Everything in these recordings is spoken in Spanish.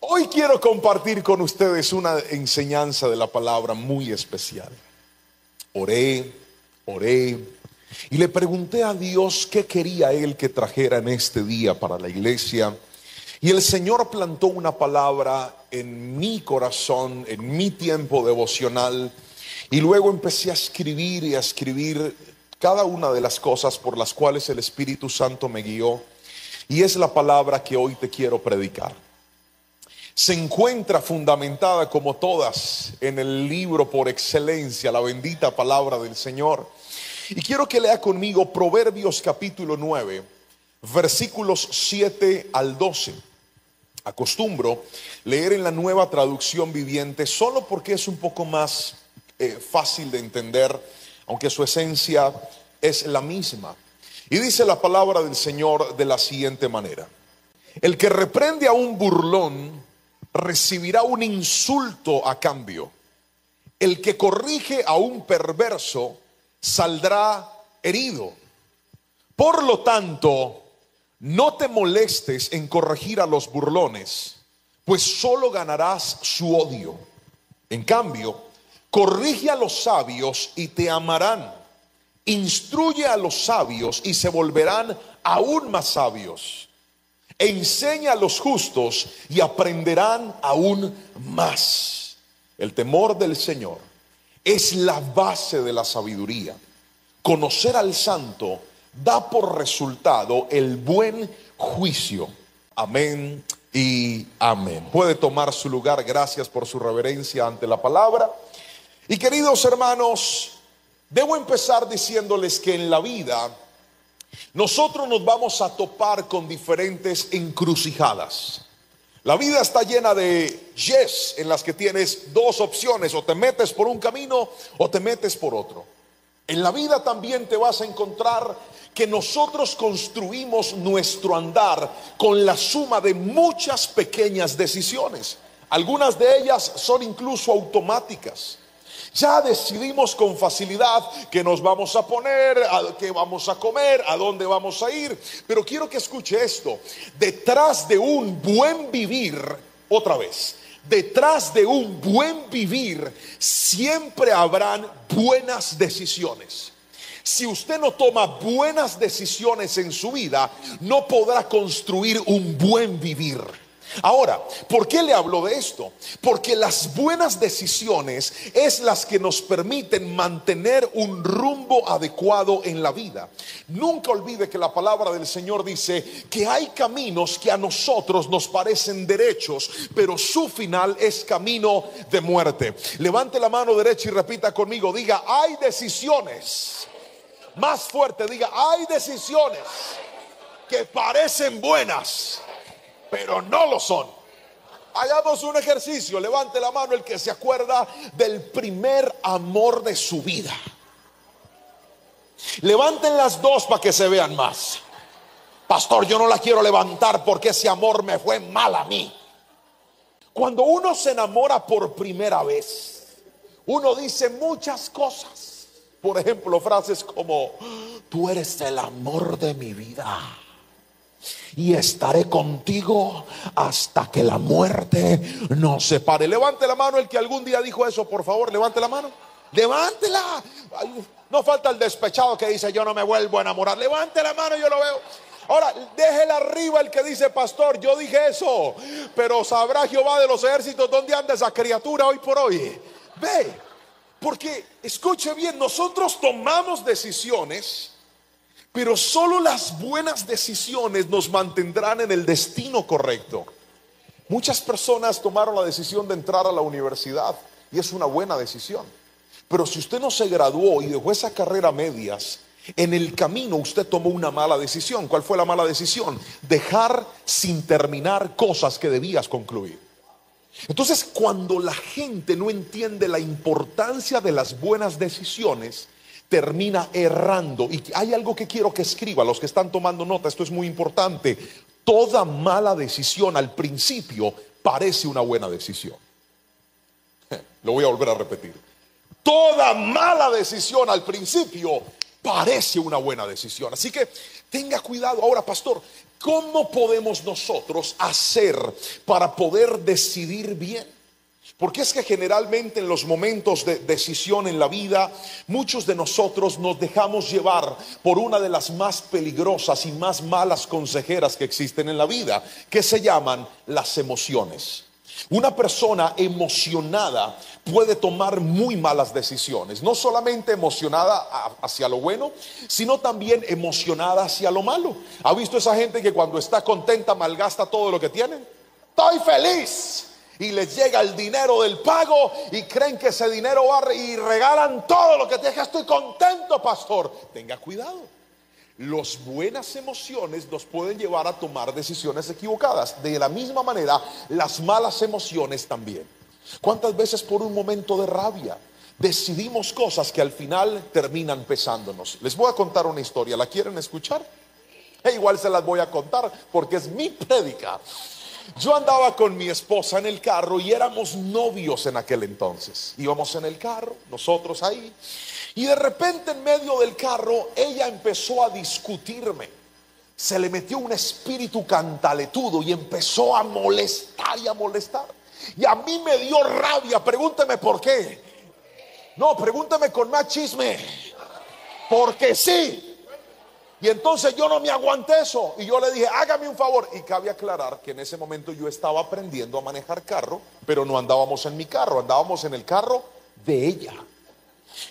Hoy quiero compartir con ustedes una enseñanza de la palabra muy especial. Oré y le pregunté a Dios qué quería Él que trajera en este día para la iglesia. Y el Señor plantó una palabra en mi corazón, en mi tiempo devocional. Y luego empecé a escribir y a escribir cada una de las cosas por las cuales el Espíritu Santo me guió. Y es la palabra que hoy te quiero predicar. Se encuentra fundamentada, como todas, en el libro por excelencia, la bendita palabra del Señor. Y quiero que lea conmigo Proverbios capítulo 9, versículos 7 al 12. Acostumbro leer en la Nueva Traducción Viviente solo porque es un poco más fácil de entender, aunque su esencia es la misma. Y dice la palabra del Señor de la siguiente manera: el que reprende a un burlón recibirá un insulto a cambio. El que corrige a un perverso saldrá herido. Por lo tanto, no te molestes en corregir a los burlones, pues solo ganarás su odio. En cambio, corrige a los sabios y te amarán. Instruye a los sabios y se volverán aún más sabios. Enseña a los justos y aprenderán aún más. El temor del Señor es la base de la sabiduría. Conocer al santo da por resultado el buen juicio. Amén y amén. Puede tomar su lugar. Gracias por su reverencia ante la palabra. Y queridos hermanos, debo empezar diciéndoles que en la vida nosotros nos vamos a topar con diferentes encrucijadas. La vida está llena de yes, en las que tienes dos opciones: o te metes por un camino o te metes por otro. En la vida también te vas a encontrar que nosotros construimos nuestro andar con la suma de muchas pequeñas decisiones. Algunas de ellas son incluso automáticas. Ya decidimos con facilidad qué nos vamos a poner, qué vamos a comer, a dónde vamos a ir. Pero quiero que escuche esto: detrás de un buen vivir, otra vez, detrás de un buen vivir siempre habrán buenas decisiones. Si usted no toma buenas decisiones en su vida, no podrá construir un buen vivir. Ahora, ¿por qué le hablo de esto? Porque las buenas decisiones es las que nos permiten mantener un rumbo adecuado en la vida. Nunca olvide que la palabra del Señor dice que hay caminos que a nosotros nos parecen derechos, pero su final es camino de muerte. Levante la mano derecha y repita conmigo, diga: hay decisiones. Más fuerte, diga: hay decisiones que parecen buenas, pero no lo son. Hagamos un ejercicio. Levante la mano el que se acuerda del primer amor de su vida. Levanten las dos para que se vean más. Pastor, yo no la quiero levantar porque ese amor me fue mal a mí. Cuando uno se enamora por primera vez, uno dice muchas cosas. Por ejemplo, frases como: tú eres el amor de mi vida y estaré contigo hasta que la muerte nos separe. Levante la mano el que algún día dijo eso, por favor, levante la mano. Levántela. No falta el despechado que dice: yo no me vuelvo a enamorar. Levante la mano, yo lo veo. Ahora, déjela arriba el que dice: pastor, yo dije eso, pero sabrá Jehová de los ejércitos dónde anda esa criatura hoy por hoy. Ve, porque escuche bien, nosotros tomamos decisiones, pero solo las buenas decisiones nos mantendrán en el destino correcto. Muchas personas tomaron la decisión de entrar a la universidad y es una buena decisión. Pero si usted no se graduó y dejó esa carrera a medias, en el camino usted tomó una mala decisión. ¿Cuál fue la mala decisión? Dejar sin terminar cosas que debías concluir. Entonces, cuando la gente no entiende la importancia de las buenas decisiones, termina errando. Y hay algo que quiero que escriba los que están tomando nota, esto es muy importante: toda mala decisión al principio parece una buena decisión. Lo voy a volver a repetir: toda mala decisión al principio parece una buena decisión. Así que tenga cuidado. Ahora, pastor, ¿Cómo podemos nosotros hacer para poder decidir bien? Porque es que generalmente en los momentos de decisión en la vida, muchos de nosotros nos dejamos llevar por una de las más peligrosas y más malas consejeras que existen en la vida, que se llaman las emociones. Una persona emocionada puede tomar muy malas decisiones, no solamente emocionada hacia lo bueno, sino también emocionada hacia lo malo. ¿Ha visto esa gente que cuando está contenta malgasta todo lo que tienen? Estoy feliz. Y les llega el dinero del pago y creen que ese dinero va y regalan todo lo que tienen. Estoy contento, pastor. Tenga cuidado. Las buenas emociones nos pueden llevar a tomar decisiones equivocadas. De la misma manera, las malas emociones también. ¿Cuántas veces por un momento de rabia decidimos cosas que al final terminan pesándonos? Les voy a contar una historia. ¿La quieren escuchar? Igual se las voy a contar porque es mi prédica. Yo andaba con mi esposa en el carro y éramos novios en aquel entonces. Íbamos en el carro, nosotros ahí, y de repente en medio del carro ella empezó a discutirme. Se le metió un espíritu cantaletudo y empezó a molestar y a molestar. Y a mí me dio rabia. Pregúnteme por qué. No, pregúnteme con más chisme. Porque sí. Y entonces yo no me aguanté eso. Y yo le dije, hágame un favor. Y cabe aclarar que en ese momento yo estaba aprendiendo a manejar carro, pero no andábamos en mi carro, andábamos en el carro de ella.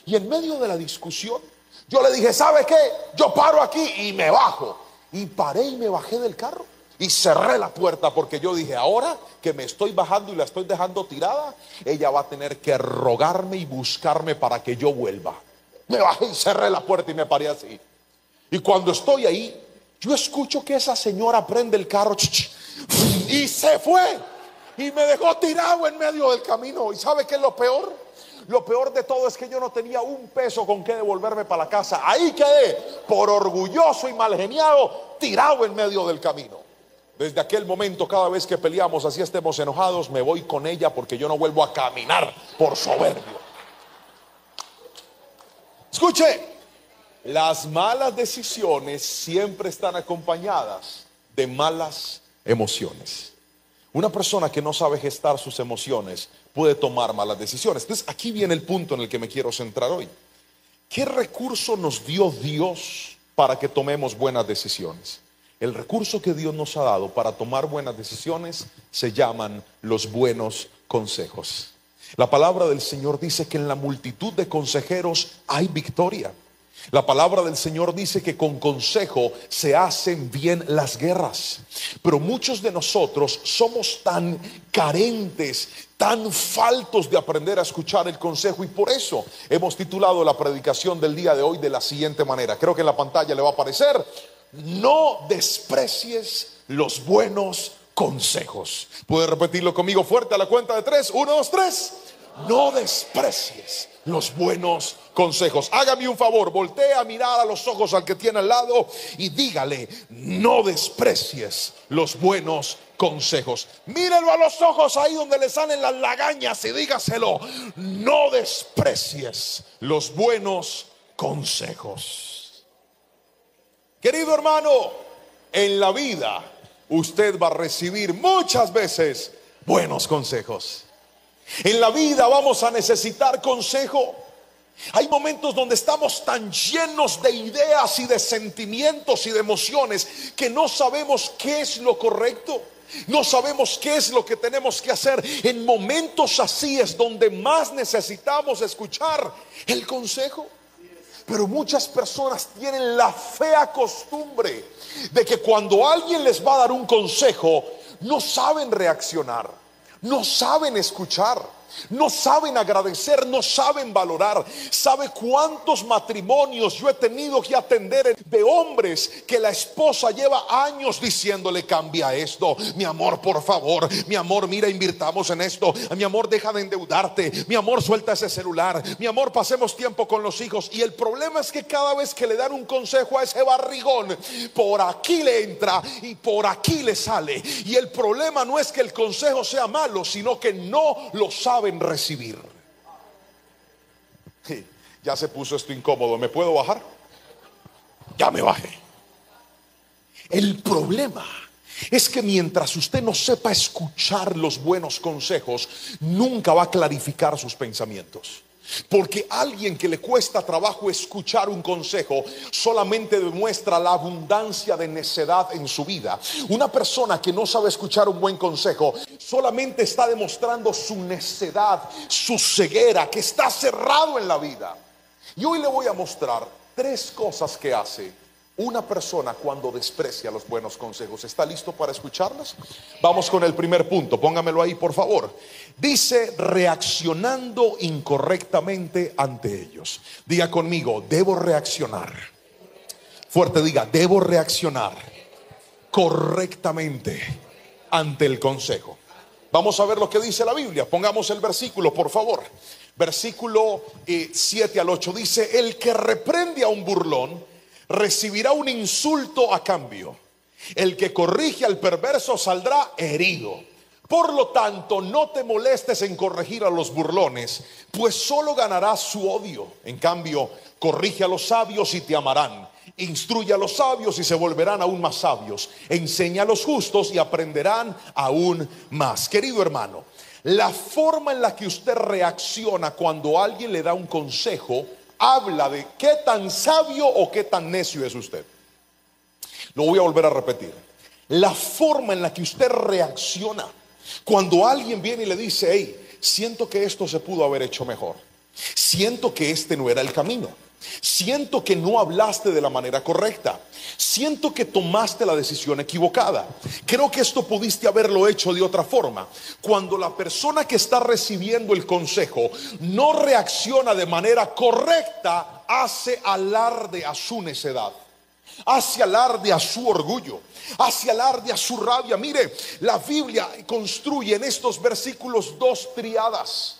Y en medio de la discusión, yo le dije, ¿sabe qué? Yo paro aquí y me bajo. Y paré y me bajé del carro. Y cerré la puerta porque yo dije, ahora que me estoy bajando y la estoy dejando tirada, ella va a tener que rogarme y buscarme para que yo vuelva. Me bajé y cerré la puerta y me paré así. Y cuando estoy ahí, yo escucho que esa señora prende el carro y se fue. Y me dejó tirado en medio del camino. ¿Y sabe qué es lo peor? Lo peor de todo es que yo no tenía un peso con que devolverme para la casa. Ahí quedé, por orgulloso y malgeniado, tirado en medio del camino. Desde aquel momento, cada vez que peleamos, así estemos enojados, me voy con ella porque yo no vuelvo a caminar por soberbio. Escuche. Las malas decisiones siempre están acompañadas de malas emociones. Una persona que no sabe gestar sus emociones puede tomar malas decisiones. Entonces aquí viene el punto en el que me quiero centrar hoy. ¿Qué recurso nos dio Dios para que tomemos buenas decisiones? El recurso que Dios nos ha dado para tomar buenas decisiones se llaman los buenos consejos. La palabra del Señor dice que en la multitud de consejeros hay victoria. La palabra del Señor dice que con consejo se hacen bien las guerras. Pero muchos de nosotros somos tan carentes, tan faltos de aprender a escuchar el consejo, y por eso hemos titulado la predicación del día de hoy de la siguiente manera. Creo que en la pantalla le va a aparecer: no desprecies los buenos consejos. ¿Puede repetirlo conmigo fuerte a la cuenta de 3? 1, 2, 3. No desprecies los buenos consejos. Hágame un favor, voltee a mirar a los ojos al que tiene al lado y dígale: no desprecies los buenos consejos. Mírelo a los ojos ahí donde le salen las lagañas y dígaselo: no desprecies los buenos consejos. Querido hermano, en la vida usted va a recibir muchas veces buenos consejos. En la vida vamos a necesitar consejo. Hay momentos donde estamos tan llenos de ideas y de sentimientos y de emociones que no sabemos qué es lo correcto, no sabemos qué es lo que tenemos que hacer. En momentos así es donde más necesitamos escuchar el consejo. Pero muchas personas tienen la fea costumbre de que cuando alguien les va a dar un consejo, no saben reaccionar, no saben escuchar, no saben agradecer, no saben valorar. ¿Sabe cuántos matrimonios yo he tenido que atender de hombres que la esposa lleva años diciéndole: cambia esto, mi amor, por favor, mi amor, mira, invirtamos en esto, mi amor, deja de endeudarte, mi amor, suelta ese celular, mi amor, pasemos tiempo con los hijos? Y el problema es que cada vez que le dan un consejo a ese barrigón, por aquí le entra y por aquí le sale. Y el problema no es que el consejo sea malo, sino que no lo saben recibir. Ya se puso esto incómodo. ¿Me puedo bajar? Ya me bajé. El problema es que mientras usted no sepa escuchar los buenos consejos, nunca va a clarificar sus pensamientos. Porque alguien que le cuesta trabajo escuchar un consejo solamente demuestra la abundancia de necedad en su vida. Una persona que no sabe escuchar un buen consejo solamente está demostrando su necedad, su ceguera, que está cerrado en la vida. Y hoy le voy a mostrar 3 cosas que hace una persona cuando desprecia los buenos consejos. ¿Está listo para escucharlas? Vamos con el primer punto, póngamelo ahí por favor. Dice, reaccionando incorrectamente ante ellos. Diga conmigo, debo reaccionar. Fuerte diga, debo reaccionar correctamente ante el consejo. Vamos a ver lo que dice la Biblia. Pongamos el versículo por favor. Versículo 7 al 8 dice, el que reprende a un burlón recibirá un insulto a cambio. El que corrige al perverso saldrá herido. Por lo tanto, no te molestes en corregir a los burlones, pues solo ganarás su odio. En cambio, corrige a los sabios y te amarán. Instruye a los sabios y se volverán aún más sabios. Enseña a los justos y aprenderán aún más. Querido hermano, la forma en la que usted reacciona cuando alguien le da un consejo habla de qué tan sabio o qué tan necio es usted. Lo voy a volver a repetir. La forma en la que usted reacciona cuando alguien viene y le dice, hey, siento que esto se pudo haber hecho mejor, siento que este no era el camino, siento que no hablaste de la manera correcta, siento que tomaste la decisión equivocada, creo que esto pudiste haberlo hecho de otra forma. Cuando la persona que está recibiendo el consejo no reacciona de manera correcta, hace alarde a su necedad, hace alarde a su orgullo, hace alarde a su rabia. Mire, la Biblia construye en estos versículos 2 triadas,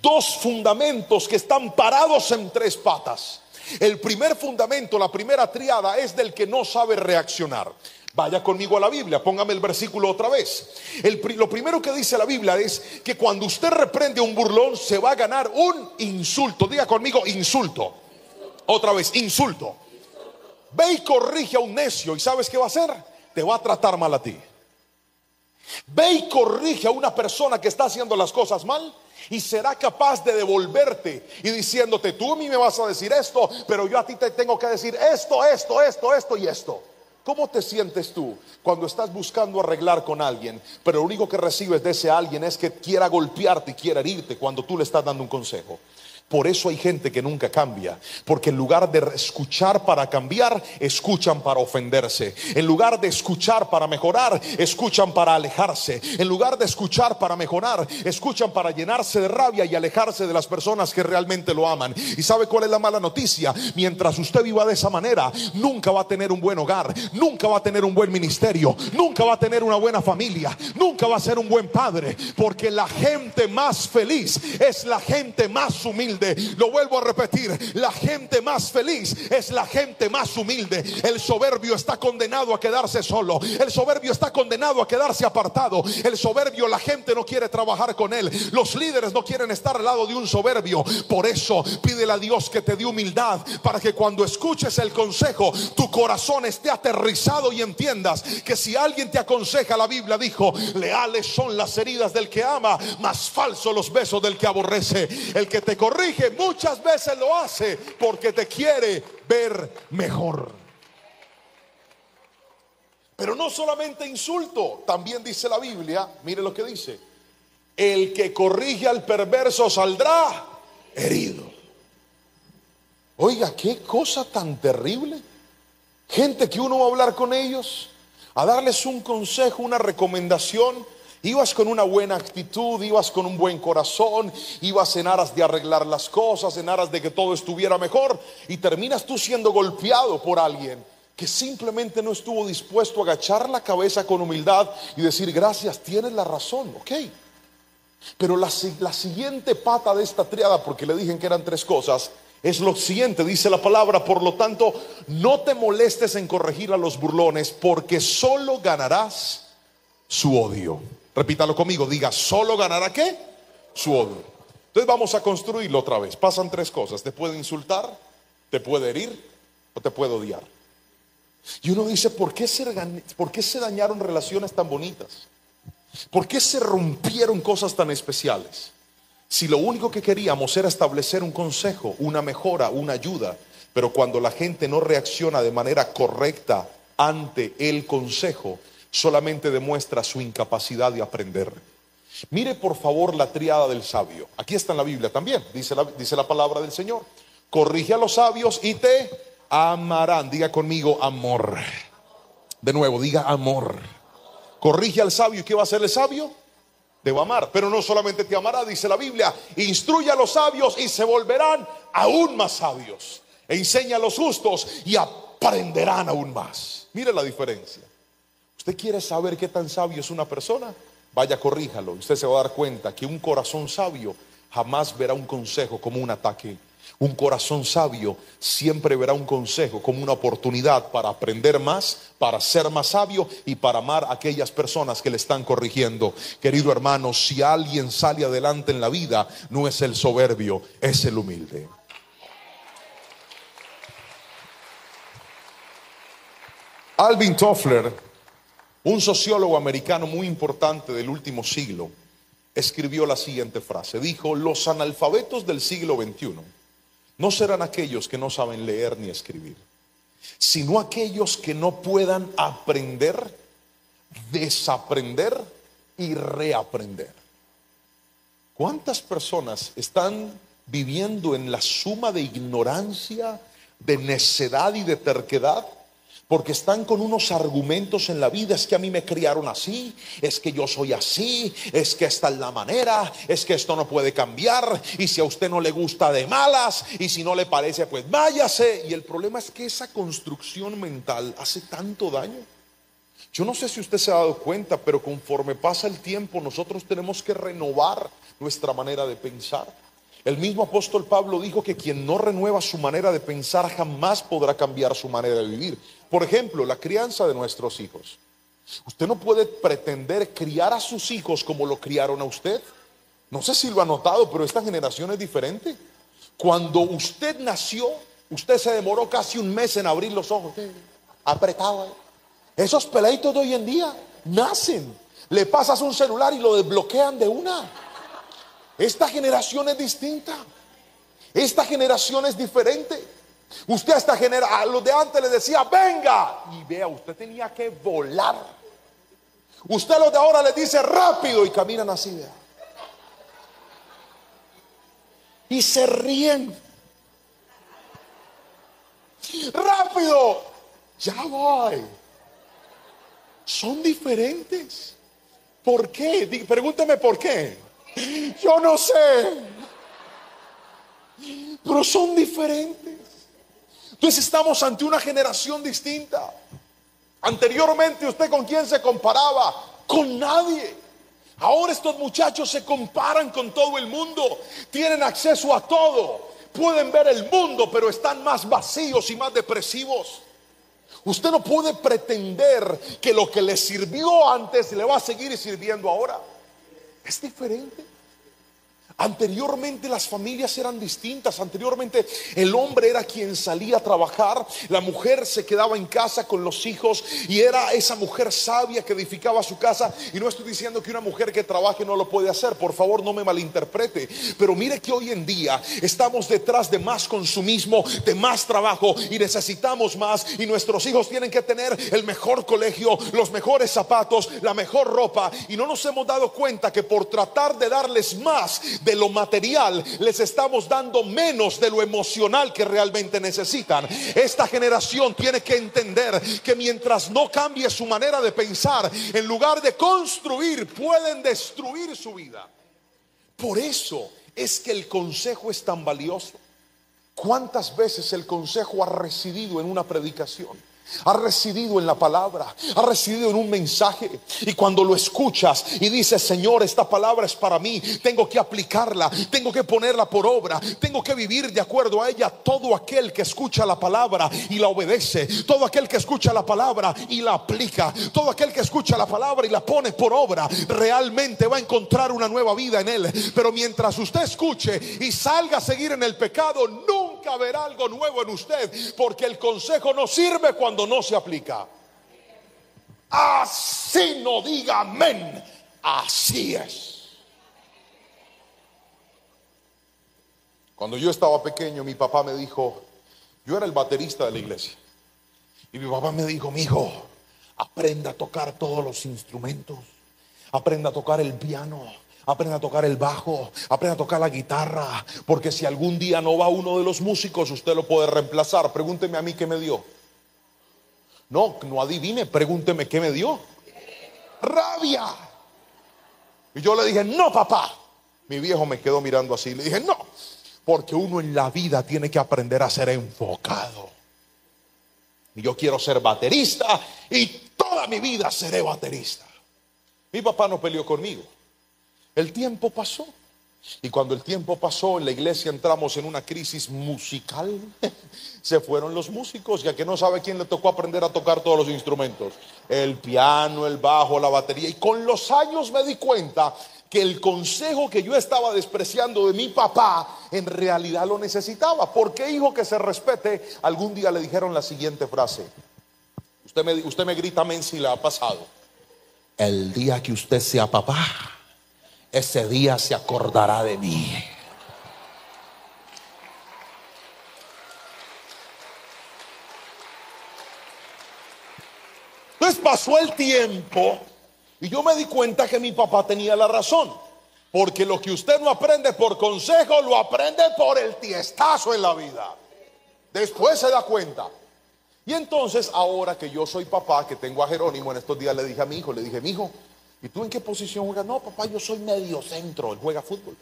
2 fundamentos que están parados en 3 patas. El primer fundamento, la primera triada, es del que no sabe reaccionar. Vaya conmigo a la Biblia, póngame el versículo otra vez. Lo primero que dice la Biblia es que cuando usted reprende a un burlón se va a ganar un insulto. Diga conmigo, insulto. Otra vez, insulto. Ve y corrige a un necio, ¿y sabes qué va a hacer? Te va a tratar mal a ti. Ve y corrige a una persona que está haciendo las cosas mal y será capaz de devolverte y diciéndote, tú a mí me vas a decir esto, pero yo a ti te tengo que decir esto y esto. ¿Cómo te sientes tú cuando estás buscando arreglar con alguien, pero lo único que recibes de ese alguien es que quiera golpearte y quiera herirte cuando tú le estás dando un consejo? Por eso hay gente que nunca cambia, porque en lugar de escuchar para cambiar, escuchan para ofenderse. En lugar de escuchar para mejorar, escuchan para alejarse. En lugar de escuchar para mejorar, escuchan para llenarse de rabia y alejarse de las personas que realmente lo aman. ¿Y sabe cuál es la mala noticia? Mientras usted viva de esa manera, nunca va a tener un buen hogar, nunca va a tener un buen ministerio, nunca va a tener una buena familia, nunca va a ser un buen padre, porque la gente más feliz es la gente más humilde. Lo vuelvo a repetir, la gente más feliz es la gente más humilde. El soberbio está condenado a quedarse solo, el soberbio está condenado a quedarse apartado. El soberbio, la gente no quiere trabajar con él, los líderes no quieren estar al lado de un soberbio. Por eso pídele a Dios que te dé humildad, para que cuando escuches el consejo tu corazón esté aterrizado y entiendas que si alguien te aconseja, la Biblia dijo, leales son las heridas del que ama, mas falsos los besos del que aborrece. El que te corrige muchas veces lo hace porque te quiere ver mejor. Pero no solamente insulto, también dice la Biblia, mire lo que dice, el que corrige al perverso saldrá herido. Oiga, qué cosa tan terrible. Gente que uno va a hablar con ellos, a darles un consejo, una recomendación. Ibas con una buena actitud, ibas con un buen corazón, ibas en aras de arreglar las cosas, en aras de que todo estuviera mejor, y terminas tú siendo golpeado por alguien que simplemente no estuvo dispuesto a agachar la cabeza con humildad y decir, gracias, tienes la razón, ok. Pero la siguiente pata de esta triada, porque le dije que eran 3 cosas, es lo siguiente, dice la palabra, por lo tanto, no te molestes en corregir a los burlones, porque solo ganarás su odio. Repítalo conmigo, diga, solo ganará ¿qué? Su odio. Entonces vamos a construirlo otra vez. Pasan 3 cosas, te puede insultar, te puede herir o te puede odiar. Y uno dice, ¿por qué se dañaron relaciones tan bonitas? ¿Por qué se rompieron cosas tan especiales? Si lo único que queríamos era establecer un consejo, una mejora, una ayuda. Pero cuando la gente no reacciona de manera correcta ante el consejo, solamente demuestra su incapacidad de aprender. Mire por favor la tríada del sabio. Aquí está en la Biblia también, dice la palabra del Señor. Corrige a los sabios y te amarán. Diga conmigo, amor. De nuevo, diga amor. Corrige al sabio, ¿y qué va a hacer el sabio? Te va a amar, pero no solamente te amará, dice la Biblia. Instruye a los sabios y se volverán aún más sabios. E enseña a los justos y aprenderán aún más. Mire la diferencia. ¿Usted quiere saber qué tan sabio es una persona? Vaya, corríjalo. Usted se va a dar cuenta que un corazón sabio jamás verá un consejo como un ataque. Un corazón sabio siempre verá un consejo como una oportunidad para aprender más, para ser más sabio y para amar a aquellas personas que le están corrigiendo. Querido hermano, si alguien sale adelante en la vida, no es el soberbio, es el humilde. Alvin Toffler, un sociólogo americano muy importante del último siglo, escribió la siguiente frase. Dijo: los analfabetos del siglo XXI no serán aquellos que no saben leer ni escribir, sino aquellos que no puedan aprender, desaprender y reaprender. ¿Cuántas personas están viviendo en la suma de ignorancia, de necedad y de terquedad? Porque están con unos argumentos en la vida. Es que a mí me criaron así, es que yo soy así, es que esta es la manera, es que esto no puede cambiar, y si a usted no le gusta, de malas, y si no le parece, pues váyase. Y el problema es que esa construcción mental hace tanto daño. Yo no sé si usted se ha dado cuenta, pero conforme pasa el tiempo nosotros tenemos que renovar nuestra manera de pensar. El mismo apóstol Pablo dijo que quien no renueva su manera de pensar jamás podrá cambiar su manera de vivir. Por ejemplo, la crianza de nuestros hijos. Usted no puede pretender criar a sus hijos como lo criaron a usted. No sé si lo ha notado, pero esta generación es diferente. Cuando usted nació, usted se demoró casi un mes en abrir los ojos. Apretado. Esos peladitos de hoy en día nacen. Le pasas un celular y lo desbloquean de una. Esta generación es distinta. Esta generación es diferente. Usted a esta generación, a los de antes les decía venga, y vea, usted tenía que volar. Usted a los de ahora les dice rápido y caminan así, vea. Y se ríen. Rápido, ya voy. Son diferentes. ¿Por qué? Pregúnteme por qué. Yo no sé, pero son diferentes. Entonces estamos ante una generación distinta. Anteriormente, ¿usted con quién se comparaba? Con nadie. Ahora estos muchachos se comparan con todo el mundo. Tienen acceso a todo. Pueden ver el mundo, pero están más vacíos y más depresivos. Usted no puede pretender que lo que le sirvió antes le va a seguir sirviendo ahora. Es diferente. Anteriormente las familias eran distintas. Anteriormente el hombre era quien salía a trabajar, la mujer se quedaba en casa con los hijos y era esa mujer sabia que edificaba su casa. Y no estoy diciendo que una mujer que trabaje no lo puede hacer, por favor no me malinterprete, pero mire que hoy en día estamos detrás de más consumismo, de más trabajo, y necesitamos más, y nuestros hijos tienen que tener el mejor colegio, los mejores zapatos, la mejor ropa, y no nos hemos dado cuenta que por tratar de darles más de lo material, les estamos dando menos de lo emocional que realmente necesitan. Esta generación tiene que entender que mientras no cambie su manera de pensar, en lugar de construir, pueden destruir su vida. Por eso es que el consejo es tan valioso. ¿Cuántas veces el consejo ha residido en una predicación? Ha residido en la palabra, ha residido en un mensaje, y cuando lo escuchas y dices: Señor, esta palabra es para mí, tengo que aplicarla, tengo que ponerla por obra, tengo que vivir de acuerdo a ella. Todo aquel que escucha la palabra y la obedece, todo aquel que escucha la palabra y la aplica, todo aquel que escucha la palabra y la pone por obra, realmente va a encontrar una nueva vida en él. Pero mientras usted escuche y salga a seguir en el pecado, nunca a ver algo nuevo en usted, porque el consejo no sirve cuando no se aplica. Así no diga amén, así es. Cuando yo estaba pequeño, mi papá me dijo, yo era el baterista de la iglesia, y mi papá me dijo, mijo, aprenda a tocar todos los instrumentos, aprenda a tocar el piano, aprenda a tocar el bajo, aprenda a tocar la guitarra, porque si algún día no va uno de los músicos, usted lo puede reemplazar. Pregúnteme a mí qué me dio. No adivine, pregúnteme qué me dio. Rabia. Y yo le dije, no, papá. Mi viejo me quedó mirando así. Le dije, no, porque uno en la vida tiene que aprender a ser enfocado. Y yo quiero ser baterista y toda mi vida seré baterista. Mi papá no peleó conmigo. El tiempo pasó. Y cuando el tiempo pasó, en la iglesia entramos en una crisis musical. Se fueron los músicos, ya que no sabe quién le tocó aprender a tocar todos los instrumentos. El piano, el bajo, la batería. Y con los años me di cuenta que el consejo que yo estaba despreciando de mi papá, en realidad lo necesitaba. Porque hijo que se respete, algún día le dijeron la siguiente frase. Usted me grita amén si le ha pasado. El día que usted sea papá, ese día se acordará de mí. Entonces pasó el tiempo y yo me di cuenta que mi papá tenía la razón. Porque lo que usted no aprende por consejo, lo aprende por el tiestazo en la vida. Después se da cuenta. Y entonces ahora que yo soy papá, que tengo a Jerónimo, en estos días le dije a mi hijo, le dije, mi hijo, ¿y tú en qué posición juegas? No, papá, yo soy medio centro, él juega fútbol.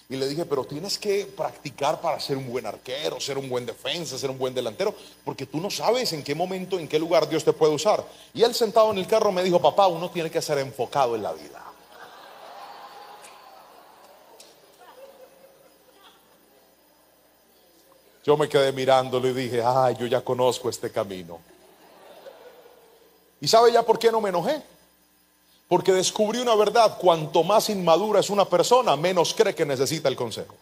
Y le dije, pero tienes que practicar para ser un buen arquero, ser un buen defensa, ser un buen delantero, porque tú no sabes en qué momento, en qué lugar Dios te puede usar. Y él sentado en el carro me dijo, papá, uno tiene que ser enfocado en la vida. Yo me quedé mirándolo y dije, ay, yo ya conozco este camino. ¿Y sabe ya por qué no me enojé? Porque descubrí una verdad: cuanto más inmadura es una persona, menos cree que necesita el consejo.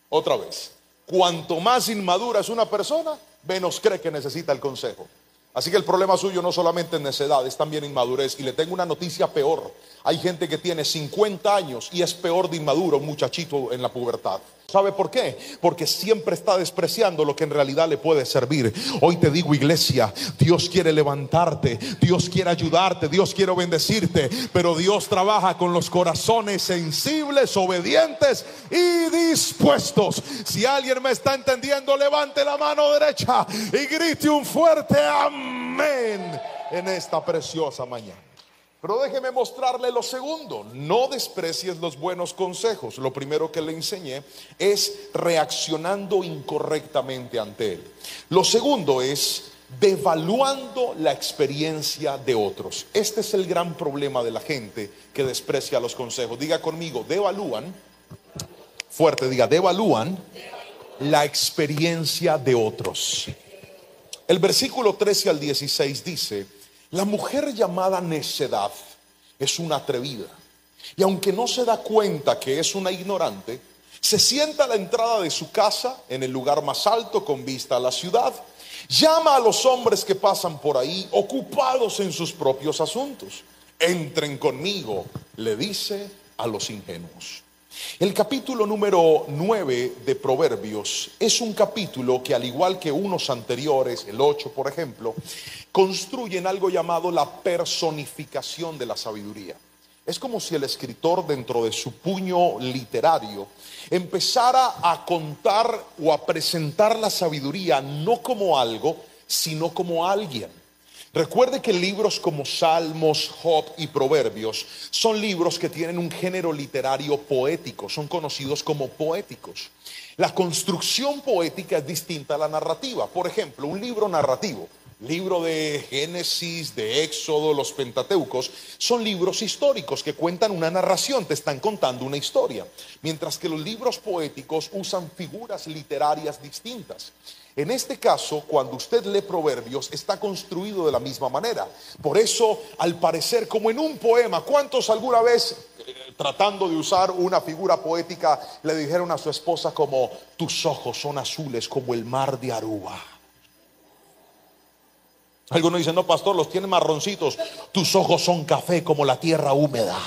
Otra vez, cuanto más inmadura es una persona, menos cree que necesita el consejo. Así que el problema suyo no solamente es necedad, es también inmadurez. Y le tengo una noticia peor: hay gente que tiene 50 años y es peor de inmaduro, un muchachito en la pubertad. ¿Sabe por qué? Porque siempre está despreciando lo que en realidad le puede servir. Hoy te digo, iglesia, Dios quiere levantarte, Dios quiere ayudarte, Dios quiere bendecirte, pero Dios trabaja con los corazones sensibles, obedientes y dispuestos. Si alguien me está entendiendo, levante la mano derecha y grite un fuerte amén en esta preciosa mañana. Pero déjeme mostrarle lo segundo: no desprecies los buenos consejos. Lo primero que le enseñé es reaccionando incorrectamente ante él. Lo segundo es devaluando la experiencia de otros. Este es el gran problema de la gente que desprecia los consejos. Diga conmigo, devalúan. Fuerte, diga, devalúan la experiencia de otros. El versículo 13 al 16 dice: la mujer llamada necedad es una atrevida, y aunque no se da cuenta que es una ignorante, se sienta a la entrada de su casa, en el lugar más alto con vista a la ciudad. Llama a los hombres que pasan por ahí, ocupados en sus propios asuntos. Entren conmigo, le dice a los ingenuos. El capítulo número 9 de Proverbios es un capítulo que, al igual que unos anteriores, el 8 por ejemplo, construyen algo llamado la personificación de la sabiduría. Es como si el escritor, dentro de su puño literario, empezara a contar o a presentar la sabiduría no como algo, sino como alguien. Recuerde que libros como Salmos, Job y Proverbios son libros que tienen un género literario poético, son conocidos como poéticos. La construcción poética es distinta a la narrativa. Por ejemplo, un libro narrativo, libro de Génesis, de Éxodo, los Pentateucos, son libros históricos que cuentan una narración, te están contando una historia. Mientras que los libros poéticos usan figuras literarias distintas. En este caso, cuando usted lee Proverbios, está construido de la misma manera. Por eso, al parecer, como en un poema, ¿cuántos alguna vez tratando de usar una figura poética, le dijeron a su esposa como: tus ojos son azules como el mar de Aruba. Algunos dicen: no, pastor, los tiene marroncitos. Tus ojos son café como la tierra húmeda.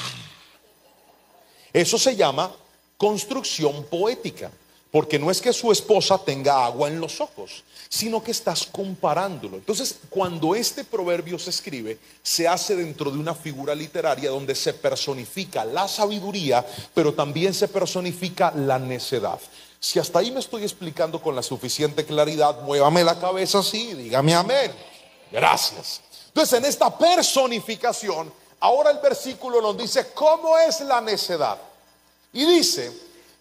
Eso se llama construcción poética, porque no es que su esposa tenga agua en los ojos, sino que estás comparándolo. Entonces, cuando este proverbio se escribe, se hace dentro de una figura literaria donde se personifica la sabiduría, pero también se personifica la necedad. Si hasta ahí me estoy explicando con la suficiente claridad, muévame la cabeza así, dígame amén. Gracias. Entonces, en esta personificación, ahora el versículo nos dice cómo es la necedad. Y dice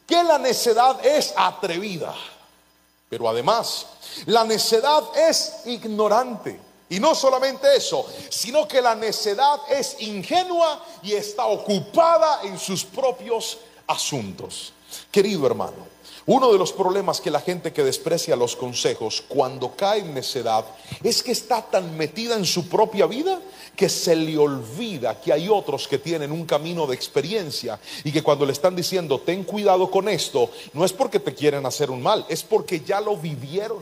que la necedad es atrevida, pero además la necedad es ignorante. Y no solamente eso, sino que la necedad es ingenua y está ocupada en sus propios asuntos. Querido hermano, uno de los problemas que la gente que desprecia los consejos cuando cae en necedad es que está tan metida en su propia vida que se le olvida que hay otros que tienen un camino de experiencia y que cuando le están diciendo ten cuidado con esto, no es porque te quieren hacer un mal, es porque ya lo vivieron.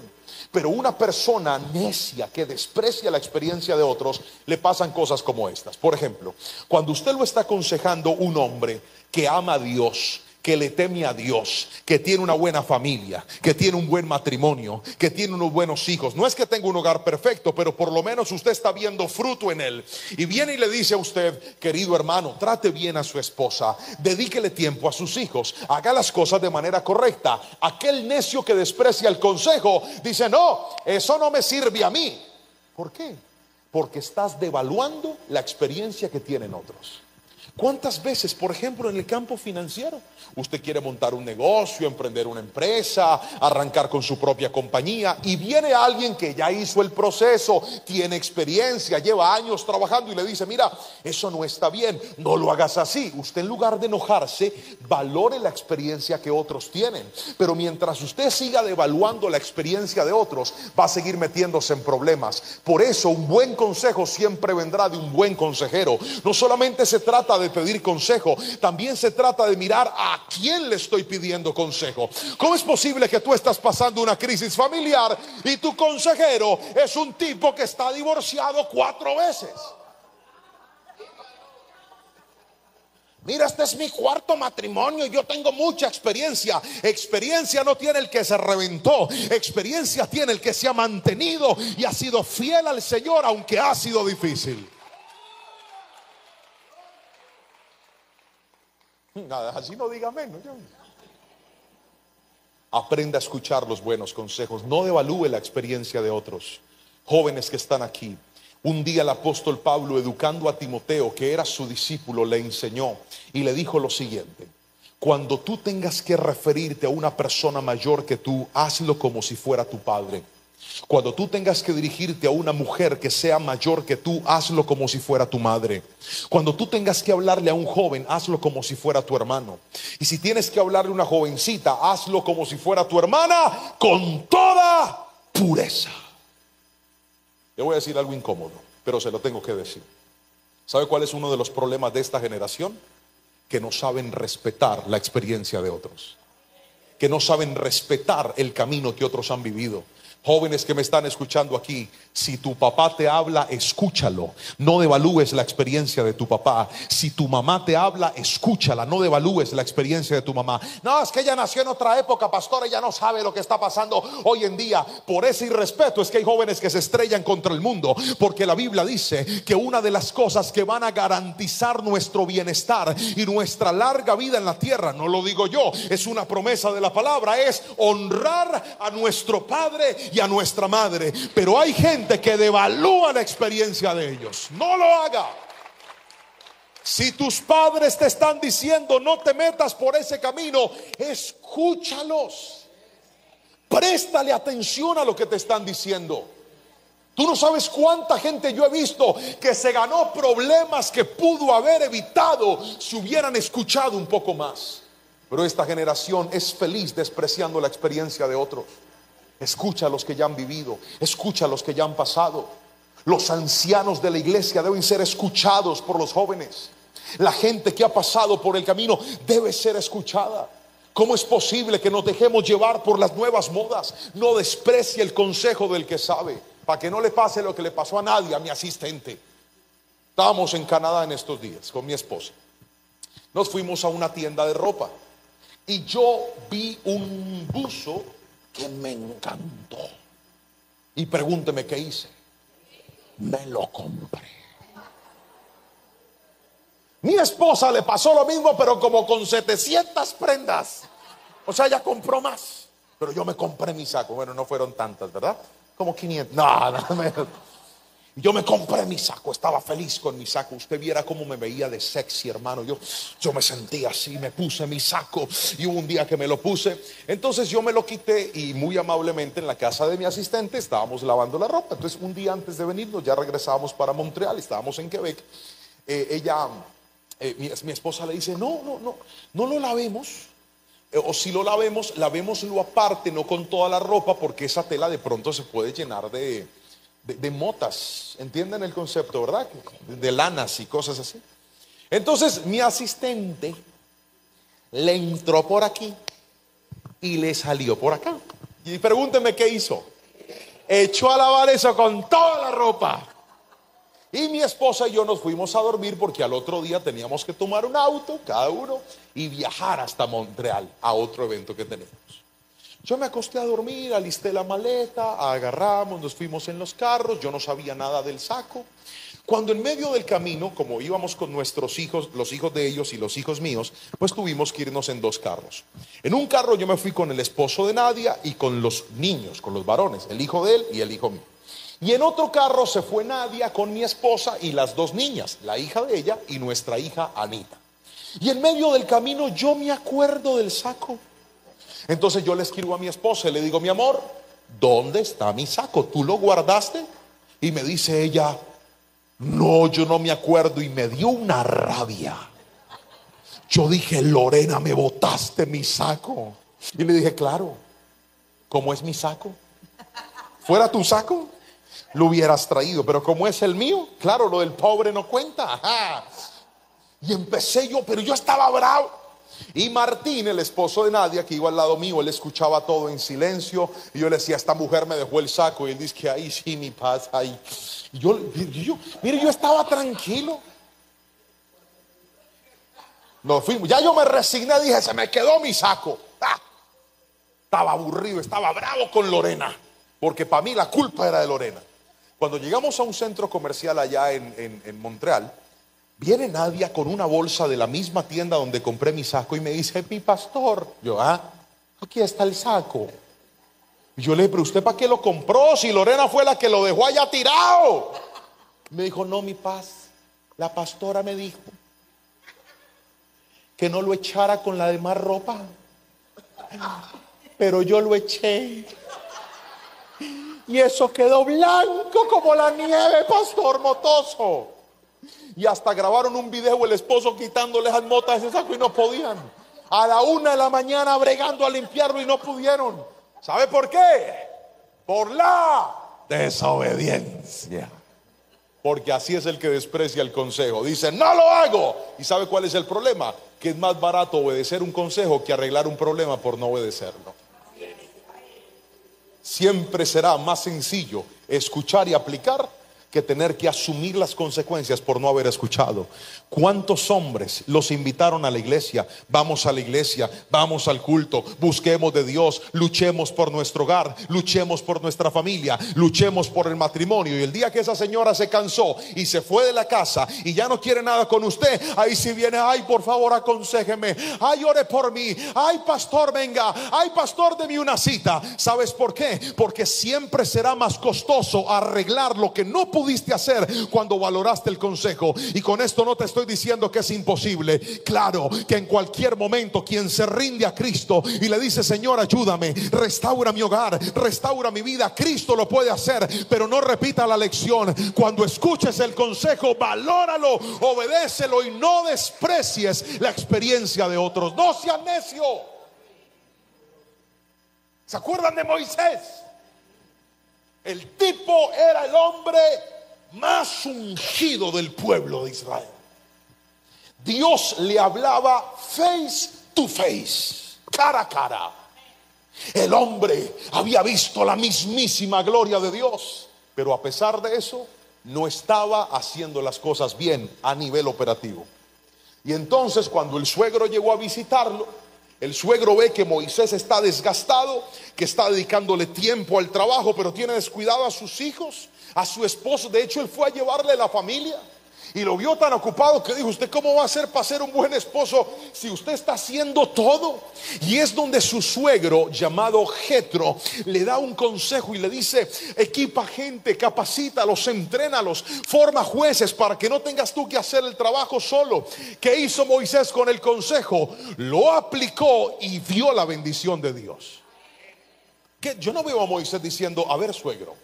Pero una persona necia que desprecia la experiencia de otros, le pasan cosas como estas. Por ejemplo, cuando usted lo está aconsejando un hombre que ama a Dios, que le teme a Dios, que tiene una buena familia, que tiene un buen matrimonio, que tiene unos buenos hijos, no es que tenga un hogar perfecto, pero por lo menos usted está viendo fruto en él, y viene y le dice a usted: querido hermano, trate bien a su esposa, dedíquele tiempo a sus hijos, haga las cosas de manera correcta. Aquel necio que desprecia el consejo dice: no, eso no me sirve a mí. ¿Por qué? Porque estás devaluando la experiencia que tienen otros. ¿Cuántas veces, por ejemplo, en el campo financiero, usted quiere montar un negocio, emprender una empresa, arrancar con su propia compañía, y viene alguien que ya hizo el proceso, tiene experiencia, lleva años trabajando y le dice: mira, eso no está bien, no lo hagas así? Usted, en lugar de enojarse, valore la experiencia que otros tienen. Pero mientras usted siga devaluando la experiencia de otros, va a seguir metiéndose en problemas. Por eso un buen consejo siempre vendrá de un buen consejero. No solamente se trata de pedir consejo, también se trata de mirar a quién le estoy pidiendo consejo. ¿Cómo es posible que tú estás pasando una crisis familiar y tu consejero es un tipo que está divorciado 4 veces? Mira, este es mi 4º matrimonio y yo tengo mucha experiencia. Experiencia no tiene el que se reventó, experiencia tiene el que se ha mantenido y ha sido fiel al Señor aunque ha sido difícil. Nada, así no diga menos. Aprenda a escuchar los buenos consejos, no devalúe la experiencia de otros. Jóvenes que están aquí, un día el apóstol Pablo, educando a Timoteo, que era su discípulo, le enseñó y le dijo lo siguiente: cuando tú tengas que referirte a una persona mayor que tú, hazlo como si fuera tu padre. Cuando tú tengas que dirigirte a una mujer que sea mayor que tú, hazlo como si fuera tu madre. Cuando tú tengas que hablarle a un joven, hazlo como si fuera tu hermano. Y si tienes que hablarle a una jovencita, hazlo como si fuera tu hermana, con toda pureza. Le voy a decir algo incómodo, pero se lo tengo que decir. ¿Sabe cuál es uno de los problemas de esta generación? Que no saben respetar la experiencia de otros, que no saben respetar el camino que otros han vivido. Jóvenes que me están escuchando aquí, si tu papá te habla, escúchalo, no devalúes la experiencia de tu papá. Si tu mamá te habla, escúchala, no devalúes la experiencia de tu mamá. No, es que ella nació en otra época, pastor, ella no sabe lo que está pasando hoy en día. Por ese irrespeto es que hay jóvenes que se estrellan contra el mundo, porque la Biblia dice que una de las cosas que van a garantizar nuestro bienestar y nuestra larga vida en la tierra, no lo digo yo, es una promesa de la palabra, es honrar a nuestro padre y a nuestra madre. Pero hay gente que devalúa la experiencia de ellos. No lo haga. Si tus padres te están diciendo no te metas por ese camino, escúchalos, préstale atención a lo que te están diciendo. Tú no sabes cuánta gente yo he visto que se ganó problemas que pudo haber evitado si hubieran escuchado un poco más. Pero esta generación es feliz despreciando la experiencia de otros. Escucha a los que ya han vivido, escucha a los que ya han pasado. Los ancianos de la iglesia deben ser escuchados por los jóvenes. La gente que ha pasado por el camino debe ser escuchada. ¿Cómo es posible que nos dejemos llevar por las nuevas modas? No desprecie el consejo del que sabe, para que no le pase lo que le pasó a Nadia, a mi asistente. Estábamos en Canadá en estos días con mi esposa. Nos fuimos a una tienda de ropa y yo vi un buzo que me encantó. Y pregúnteme qué hice. Me lo compré. Mi esposa le pasó lo mismo, pero como con 700 prendas. O sea, ella compró más. Pero yo me compré mi saco. Bueno, no fueron tantas, ¿verdad? Como 500. No, no menos. Yo me compré mi saco, estaba feliz con mi saco. Usted viera cómo me veía de sexy, hermano. Yo me sentía así, me puse mi saco. Y hubo un día que me lo puse. Entonces yo me lo quité y muy amablemente en la casa de mi asistente estábamos lavando la ropa. Entonces un día antes de venirnos ya regresábamos para Montreal, estábamos en Quebec. Mi esposa le dice, no lo lavemos. O si lo lavemos, lavémoslo aparte, no con toda la ropa, porque esa tela de pronto se puede llenar de motas. ¿Entienden el concepto, verdad? De lanas y cosas así. Entonces mi asistente le entró por aquí y le salió por acá. Y pregúnteme qué hizo. Echó a lavar eso con toda la ropa. Y mi esposa y yo nos fuimos a dormir porque al otro día teníamos que tomar un auto, cada uno, y viajar hasta Montreal a otro evento que tenemos. Yo me acosté a dormir, alisté la maleta, agarramos, nos fuimos en los carros. Yo no sabía nada del saco. Cuando en medio del camino, como íbamos con nuestros hijos, los hijos de ellos y los hijos míos, pues tuvimos que irnos en dos carros. En un carro yo me fui con el esposo de Nadia y con los niños, con los varones, el hijo de él y el hijo mío. Y en otro carro se fue Nadia con mi esposa y las dos niñas, la hija de ella y nuestra hija Anita. Y en medio del camino yo me acuerdo del saco. Entonces yo le escribo a mi esposa y le digo, mi amor, ¿dónde está mi saco? ¿Tú lo guardaste? Y me dice ella, no, yo no me acuerdo. Y me dio una rabia. Yo dije, Lorena, me botaste mi saco. Y le dije, claro, ¿cómo es mi saco? ¿Fuera tu saco? Lo hubieras traído, pero como es el mío, claro, lo del pobre no cuenta. Ajá. Y empecé yo, pero yo estaba bravo. Y Martín, el esposo de Nadia, que iba al lado mío, él escuchaba todo en silencio. Y yo le decía, esta mujer me dejó el saco. Y él dice que ahí sí mi paz, ahí. Y mire, yo estaba tranquilo. Nos fuimos, ya yo me resigné, dije, se me quedó mi saco. Estaba aburrido, estaba bravo con Lorena, porque para mí la culpa era de Lorena. Cuando llegamos a un centro comercial allá en Montreal, viene Nadia con una bolsa de la misma tienda donde compré mi saco y me dice, mi pastor. Yo, aquí está el saco. Y yo le dije, pero ¿usted para qué lo compró? Si Lorena fue la que lo dejó allá tirado. Me dijo, no, mi paz, la pastora me dijo que no lo echara con la demás ropa. Pero yo lo eché. Y eso quedó blanco como la nieve, pastor Motoso. Y hasta grabaron un video el esposo quitándole esas motas de ese saco y no podían. A la 1 de la mañana bregando a limpiarlo y no pudieron. ¿Sabe por qué? Por la desobediencia. Porque así es el que desprecia el consejo. Dice, no lo hago. ¿Y sabe cuál es el problema? Que es más barato obedecer un consejo que arreglar un problema por no obedecerlo. Siempre será más sencillo escuchar y aplicar que tener que asumir las consecuencias por no haber escuchado. ¿Cuántos hombres los invitaron a la iglesia? Vamos a la iglesia, vamos al culto, busquemos de Dios, luchemos por nuestro hogar, luchemos por nuestra familia, luchemos por el matrimonio. Y el día que esa señora se cansó y se fue de la casa y ya no quiere nada con usted, ahí sí viene, ay, por favor, aconséjeme, ay, ore por mí, ay, pastor, venga, ay, pastor, deme una cita. ¿Sabes por qué? Porque siempre será más costoso arreglar lo que no pudiste hacer cuando valoraste el consejo. Y con esto no te estoy diciendo que es imposible. Claro que en cualquier momento quien se rinde a Cristo y le dice, Señor, ayúdame, restaura mi hogar, restaura mi vida, Cristo lo puede hacer. Pero no repita la lección. Cuando escuches el consejo, valóralo, obedécelo y no desprecies la experiencia de otros. No seas necio. ¿Se acuerdan de Moisés? El tipo era el hombre más ungido del pueblo de Israel. Dios le hablaba face to face, cara a cara. El hombre había visto la mismísima gloria de Dios, pero a pesar de eso no estaba haciendo las cosas bien a nivel operativo. Y entonces cuando el suegro llegó a visitarlo, el suegro ve que Moisés está desgastado, que está dedicándole tiempo al trabajo, pero tiene descuidado a sus hijos, a su esposo. De hecho, él fue a llevarle la familia y lo vio tan ocupado que dijo: ¿usted cómo va a hacer para ser un buen esposo si usted está haciendo todo? Y es donde su suegro, llamado Jetro, le da un consejo y le dice: equipa gente, capacítalos, entrénalos, forma jueces para que no tengas tú que hacer el trabajo solo. ¿Qué hizo Moisés con el consejo? Lo aplicó y vio la bendición de Dios. Que yo no veo a Moisés diciendo: a ver, suegro,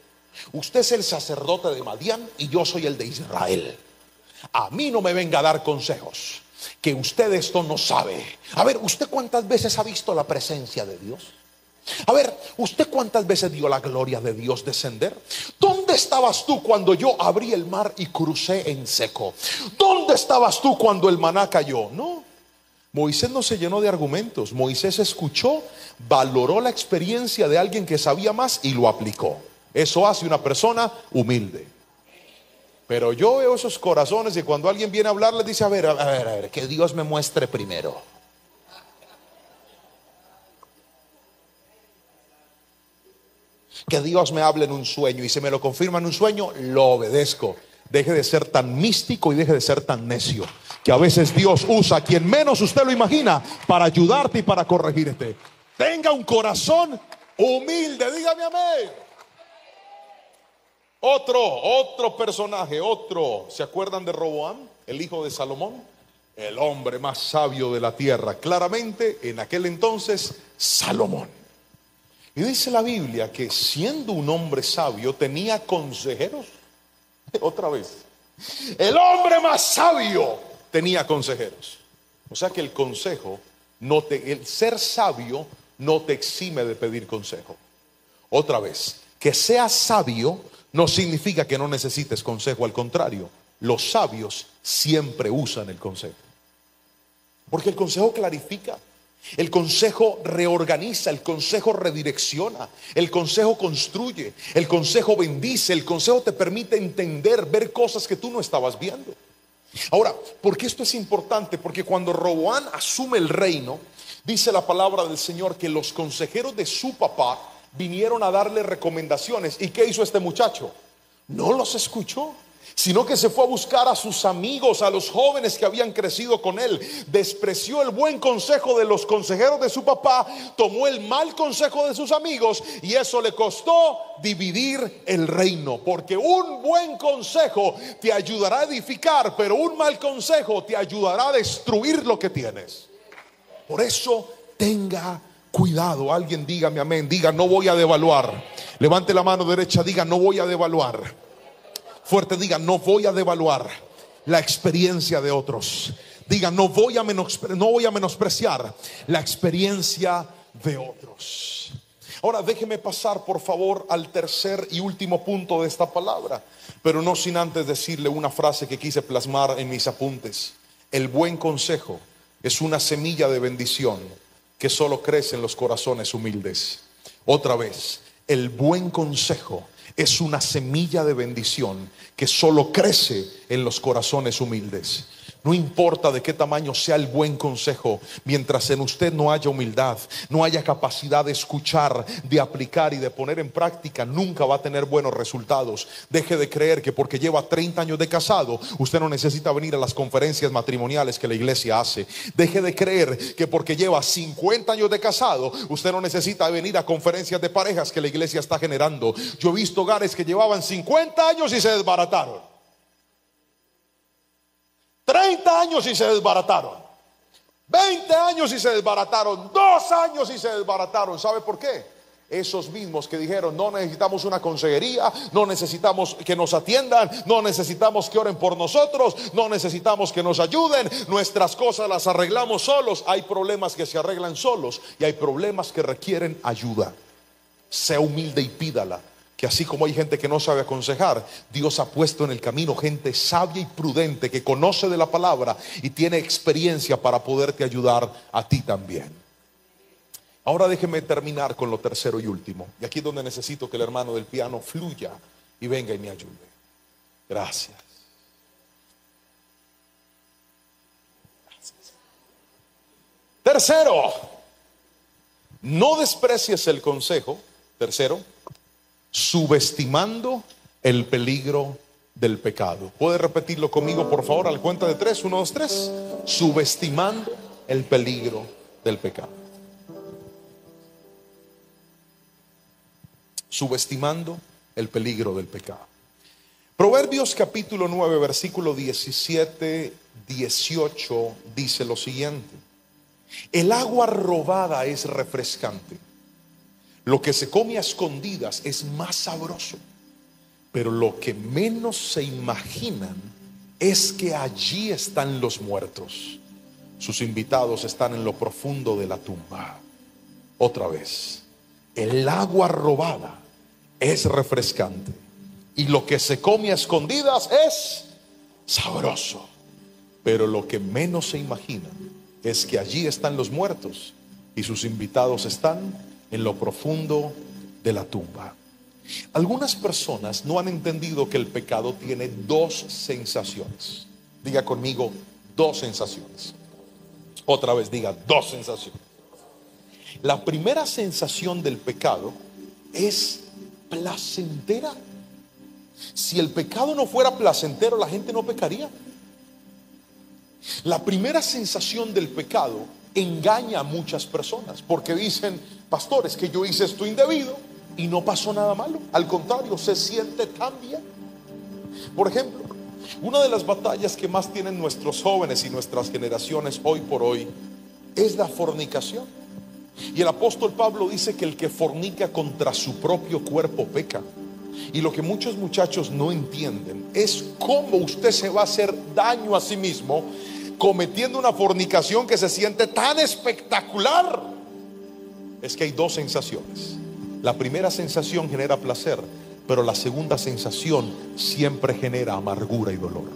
usted es el sacerdote de Madián y yo soy el de Israel. A mí no me venga a dar consejos, que usted esto no sabe. A ver, ¿usted cuántas veces ha visto la presencia de Dios? A ver, ¿usted cuántas veces vio la gloria de Dios descender? ¿Dónde estabas tú cuando yo abrí el mar y crucé en seco? ¿Dónde estabas tú cuando el maná cayó? No, Moisés no se llenó de argumentos. Moisés escuchó, valoró la experiencia de alguien que sabía más y lo aplicó. Eso hace una persona humilde. Pero yo veo esos corazones y cuando alguien viene a hablar le dice: a ver, que Dios me muestre primero. Que Dios me hable en un sueño y si me lo confirma en un sueño, lo obedezco. Deje de ser tan místico y deje de ser tan necio, que a veces Dios usa a quien menos usted lo imagina para ayudarte y para corregirte. Tenga un corazón humilde, dígame amén. Otro personaje, ¿se acuerdan de Roboam, el hijo de Salomón? El hombre más sabio de la tierra, claramente en aquel entonces Salomón. Y dice la Biblia que siendo un hombre sabio tenía consejeros. Otra vez, el hombre más sabio tenía consejeros. O sea que el consejo, el ser sabio no te exime de pedir consejo. Otra vez, que seas sabio no significa que no necesites consejo, al contrario, los sabios siempre usan el consejo. Porque el consejo clarifica, el consejo reorganiza, el consejo redirecciona, el consejo construye, el consejo bendice, el consejo te permite entender, ver cosas que tú no estabas viendo. Ahora, ¿por qué esto es importante? Porque cuando Roboam asume el reino, dice la palabra del Señor que los consejeros de su papá vinieron a darle recomendaciones. ¿Y qué hizo este muchacho? No los escuchó, sino que se fue a buscar a sus amigos, a los jóvenes que habían crecido con él. Despreció el buen consejo de los consejeros de su papá, tomó el mal consejo de sus amigos y eso le costó dividir el reino. Porque un buen consejo te ayudará a edificar, pero un mal consejo te ayudará a destruir lo que tienes. Por eso tenga cuidado. Alguien dígame amén, diga: no voy a devaluar. Levante la mano derecha, diga: no voy a devaluar. Fuerte, diga: no voy a devaluar la experiencia de otros. Diga: no voy a menospreciar la experiencia de otros. Ahora déjeme pasar por favor al tercer y último punto de esta palabra, pero no sin antes decirle una frase que quise plasmar en mis apuntes. El buen consejo es una semilla de bendición que solo crece en los corazones humildes. Otra vez, el buen consejo es una semilla de bendición que solo crece en los corazones humildes. No importa de qué tamaño sea el buen consejo, mientras en usted no haya humildad, no haya capacidad de escuchar, de aplicar y de poner en práctica, nunca va a tener buenos resultados. Deje de creer que porque lleva 30 años de casado, usted no necesita venir a las conferencias matrimoniales que la iglesia hace. Deje de creer que porque lleva 50 años de casado, usted no necesita venir a conferencias de parejas que la iglesia está generando. Yo he visto hogares que llevaban 50 años y se desbarataron. 30 años y se desbarataron, 20 años y se desbarataron, 2 años y se desbarataron. ¿Sabe por qué? Esos mismos que dijeron: no necesitamos una consejería, no necesitamos que nos atiendan, no necesitamos que oren por nosotros, no necesitamos que nos ayuden, nuestras cosas las arreglamos solos. Hay problemas que se arreglan solos y hay problemas que requieren ayuda. Sea humilde y pídala. que así como hay gente que no sabe aconsejar, Dios ha puesto en el camino gente sabia y prudente que conoce de la palabra y tiene experiencia para poderte ayudar a ti también. Ahora déjeme terminar con lo tercero y último. Y aquí es donde necesito que el hermano del piano fluya y venga y me ayude. Gracias. Tercero, no desprecies el consejo. Tercero, subestimando el peligro del pecado. ¿Puede repetirlo conmigo, por favor, a la cuenta de 3? 1, 2, 3. Subestimando el peligro del pecado. Subestimando el peligro del pecado. Proverbios capítulo 9, versículo 17, 18 dice lo siguiente: el agua robada es refrescante, lo que se come a escondidas es más sabroso, pero lo que menos se imaginan es que allí están los muertos. Sus invitados están en lo profundo de la tumba. Otra vez, el agua robada es refrescante y lo que se come a escondidas es sabroso, pero lo que menos se imaginan es que allí están los muertos y sus invitados están en lo profundo de la tumba. Algunas personas no han entendido que el pecado tiene dos sensaciones. Diga conmigo, dos sensaciones. Otra vez diga, dos sensaciones. La primera sensación del pecado es placentera. Si el pecado no fuera placentero, la gente no pecaría. La primera sensación del pecado engaña a muchas personas porque dicen: pastor, es que yo hice esto indebido y no pasó nada malo. Al contrario, se siente tan bien. Por ejemplo, una de las batallas que más tienen nuestros jóvenes y nuestras generaciones hoy por hoy es la fornicación. Y el apóstol Pablo dice que el que fornica contra su propio cuerpo peca. Y lo que muchos muchachos no entienden es cómo usted se va a hacer daño a sí mismo cometiendo una fornicación que se siente tan espectacular. Es que hay dos sensaciones. La primera sensación genera placer, pero la segunda sensación siempre genera amargura y dolor.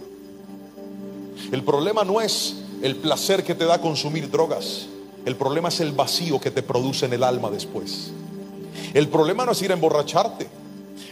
El problema no es el placer que te da consumir drogas. El problema es el vacío que te produce en el alma después. El problema no es ir a emborracharte.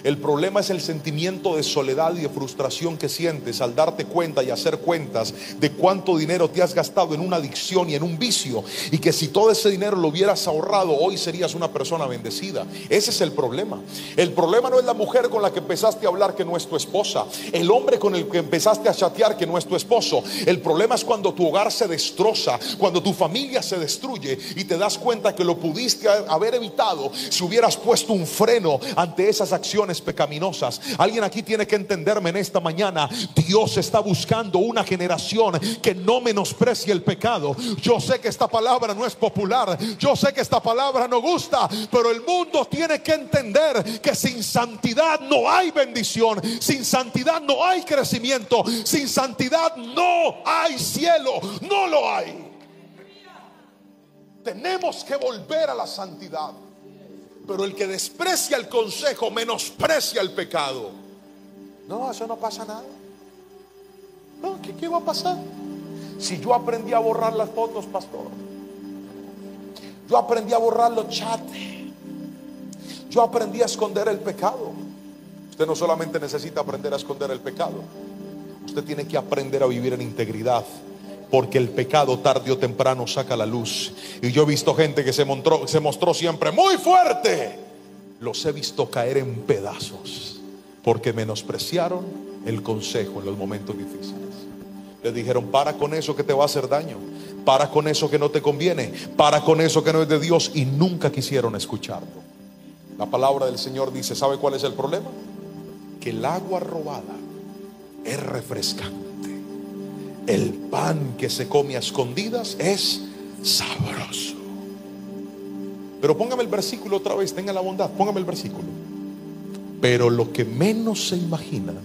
El problema es el sentimiento de soledad y de frustración que sientes al darte cuenta y hacer cuentas de cuánto dinero te has gastado en una adicción y en un vicio, y que si todo ese dinero lo hubieras ahorrado, hoy serías una persona bendecida. Ese es el problema. El problema no es la mujer con la que empezaste a hablar que no es tu esposa, el hombre con el que empezaste a chatear que no es tu esposo. El problema es cuando tu hogar se destroza, cuando tu familia se destruye y te das cuenta que lo pudiste haber evitado si hubieras puesto un freno ante esas acciones pecaminosas. Alguien aquí tiene que entenderme en esta mañana. Dios está buscando una generación que no menosprecie el pecado. Yo sé que esta palabra no es popular, yo sé que esta palabra no gusta, pero el mundo tiene que entender que sin santidad no hay bendición, sin santidad no hay crecimiento, sin santidad no hay cielo, no lo hay. Tenemos que volver a la santidad. Pero el que desprecia el consejo menosprecia el pecado. No, eso no pasa nada. No, ¿qué va a pasar? Si yo aprendí a borrar las fotos, pastor, yo aprendí a borrar los chats, yo aprendí a esconder el pecado. Usted no solamente necesita aprender a esconder el pecado, usted tiene que aprender a vivir en integridad. Porque el pecado tarde o temprano saca la luz. Y yo he visto gente que se mostró siempre muy fuerte. Los he visto caer en pedazos porque menospreciaron el consejo en los momentos difíciles. Les dijeron: para con eso que te va a hacer daño, para con eso que no te conviene, para con eso que no es de Dios. Y nunca quisieron escucharlo. La palabra del Señor dice: ¿sabe cuál es el problema? Que el agua robada es refrescante. El pan que se come a escondidas es sabroso. Pero póngame el versículo otra vez, tenga la bondad, póngame el versículo. Pero lo que menos se imaginan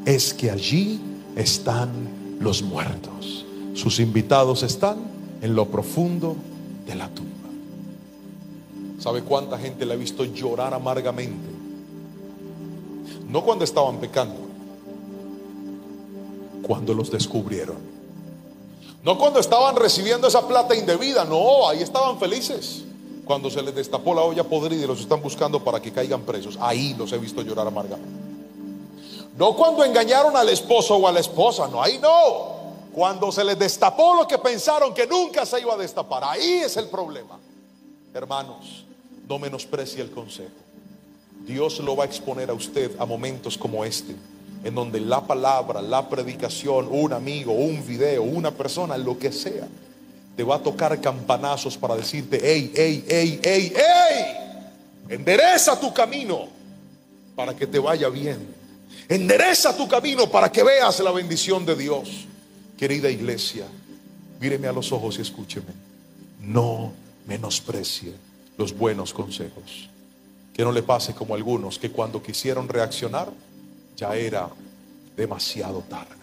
es que allí están los muertos. Sus invitados están en lo profundo de la tumba. ¿Sabe cuánta gente le ha visto llorar amargamente No cuando estaban pecando, cuando los descubrieron. No cuando estaban recibiendo esa plata indebida, no, ahí estaban felices. Cuando se les destapó la olla podrida y los están buscando para que caigan presos, ahí los he visto llorar amargamente. No cuando engañaron al esposo o a la esposa, no, ahí no. Cuando se les destapó lo que pensaron que nunca se iba a destapar, ahí es el problema. Hermanos, no menosprecie el consejo. Dios lo va a exponer a usted a momentos como este, en donde la palabra, la predicación, un amigo, un video, una persona, lo que sea, te va a tocar campanazos para decirte: hey, hey, hey, hey, hey, endereza tu camino para que te vaya bien. Endereza tu camino para que veas la bendición de Dios. Querida iglesia, míreme a los ojos y escúcheme. No menosprecie los buenos consejos. Que no le pase como a algunos que cuando quisieron reaccionar ya era demasiado tarde.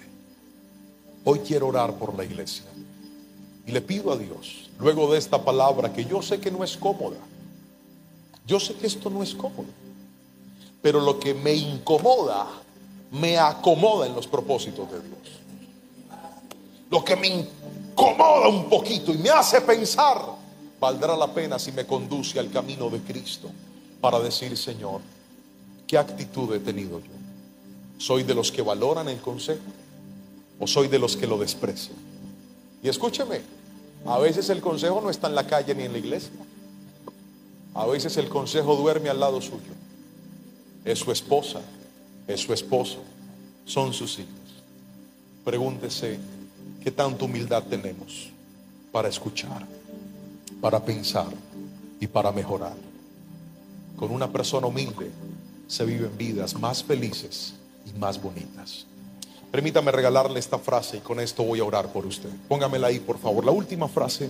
Hoy quiero orar por la iglesia y le pido a Dios, luego de esta palabra que yo sé que no es cómoda, yo sé que esto no es cómodo, pero lo que me incomoda me acomoda en los propósitos de Dios. Lo que me incomoda un poquito y me hace pensar, valdrá la pena si me conduce al camino de Cristo, para decir: Señor, ¿qué actitud he tenido yo? ¿Soy de los que valoran el consejo o soy de los que lo desprecian? Y escúcheme, a veces el consejo no está en la calle ni en la iglesia. A veces el consejo duerme al lado suyo. Es su esposa, es su esposo, son sus hijos. Pregúntese: ¿qué tanta humildad tenemos para escuchar, para pensar y para mejorar? Con una persona humilde se viven vidas más felices y más bonitas. Permítame regalarle esta frase y con esto voy a orar por usted. Póngamela ahí, por favor. La última frase